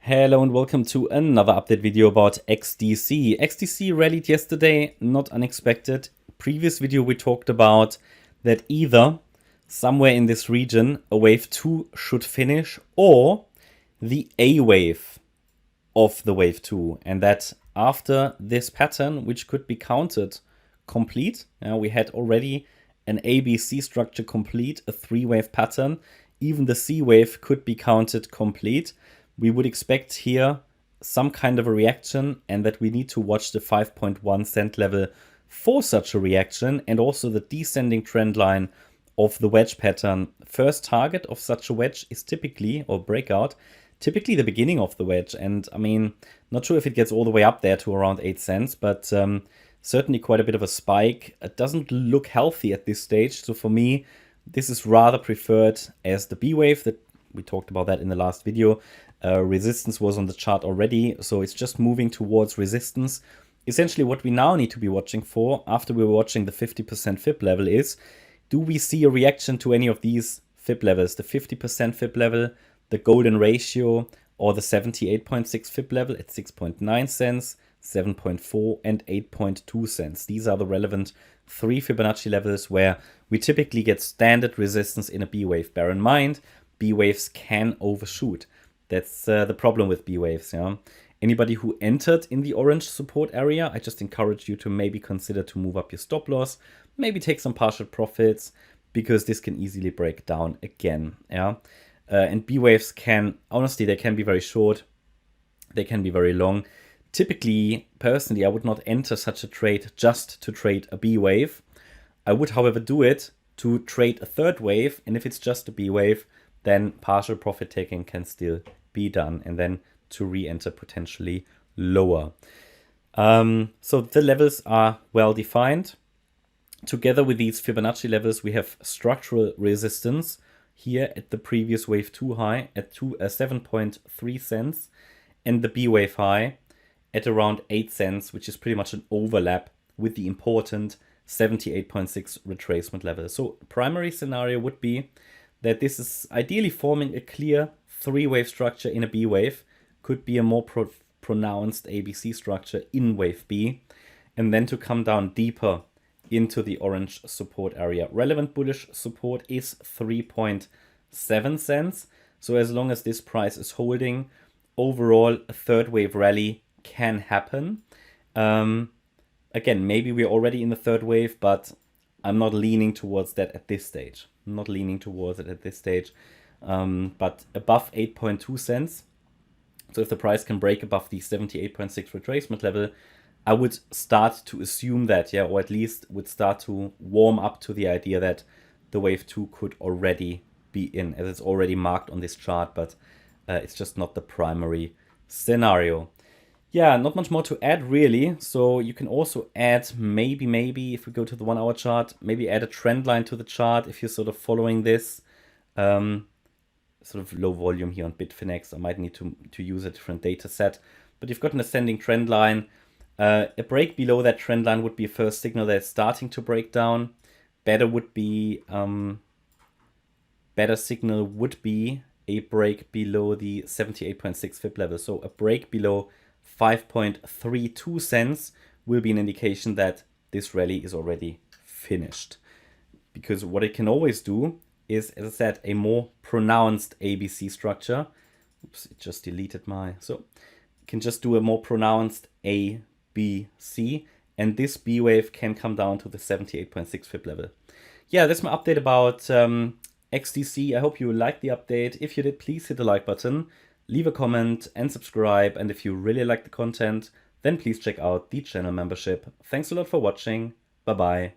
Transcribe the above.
Hello and welcome to another update video about XDC. XDC rallied yesterday, not unexpected. Previous video we talked about that either somewhere in this region a wave 2 should finish or the A wave of the wave 2, and that after this pattern, which could be counted complete, we had already an ABC structure complete, a 3-wave pattern, even the C wave could be counted complete. We would expect here some kind of a reaction, and that we need to watch the 5.1 cent level for such a reaction, and also the descending trend line of the wedge pattern. First target of such a wedge is typically, or breakout, typically the beginning of the wedge. And I mean, not sure if it gets all the way up there to around 8 cents, but certainly quite a bit of a spike. It doesn't look healthy at this stage. So for me, this is rather preferred as the B wave. That we talked about that in the last video. Resistance was on the chart already, so it's just moving towards resistance. Essentially what we now need to be watching for after we were watching the 50% FIB level is, do we see a reaction to any of these FIB levels? The 50% FIB level, the golden ratio, or the 78.6 FIB level at 6.9 cents, 7.4 and 8.2 cents. These are the relevant 3 Fibonacci levels where we typically get standard resistance in a B wave. Bear in mind, B waves can overshoot. That's the problem with B waves. Anybody who entered in the orange support area, I just encourage you to maybe consider to move up your stop loss, maybe take some partial profits, because this can easily break down again. And B waves can, honestly, they can be very short, they can be very long. Typically, personally, I would not enter such a trade just to trade a B wave. I would, however, do it to trade a third wave, and if it's just a B wave, then partial profit taking can still be done, and then to re-enter potentially lower. So the levels are well defined. Together with these Fibonacci levels, we have structural resistance here at the previous wave 2 high at 7.3 cents, and the B wave high at around 8 cents, which is pretty much an overlap with the important 78.6 retracement level. So primary scenario would be that this is ideally forming a clear 3-wave structure in a B wave, could be a more pronounced ABC structure in wave B, and then to come down deeper into the orange support area. Relevant bullish support is 3.7 cents. So as long as this price is holding, overall a third wave rally can happen. Again, maybe we're already in the third wave, but I'm not leaning towards that at this stage. Not leaning towards it at this stage, but above 8.2 cents. So if the price can break above the 78.6 retracement level, I would start to assume that, or at least would start to warm up to the idea that the wave 2 could already be in, as it's already marked on this chart, but it's just not the primary scenario. Not much more to add really. So you can also add maybe if we go to the 1-hour chart, maybe add a trend line to the chart if you're sort of following this. Sort of low volume here on Bitfinex. I might need to use a different data set. But you've got an ascending trend line. A break below that trend line would be a first signal that it's starting to break down. Better signal would be a break below the 78.6 FIB level. So a break below 5.32 cents will be an indication that this rally is already finished. Because what it can always do is, as I said, a more pronounced ABC structure. Oops, it just deleted so it can just do a more pronounced A, B, C, and this B wave can come down to the 78.6 FIB level. That's my update about XDC. I hope you liked the update. If you did, please hit the like button, leave a comment and subscribe. And if you really like the content, then please check out the channel membership. Thanks a lot for watching. Bye bye.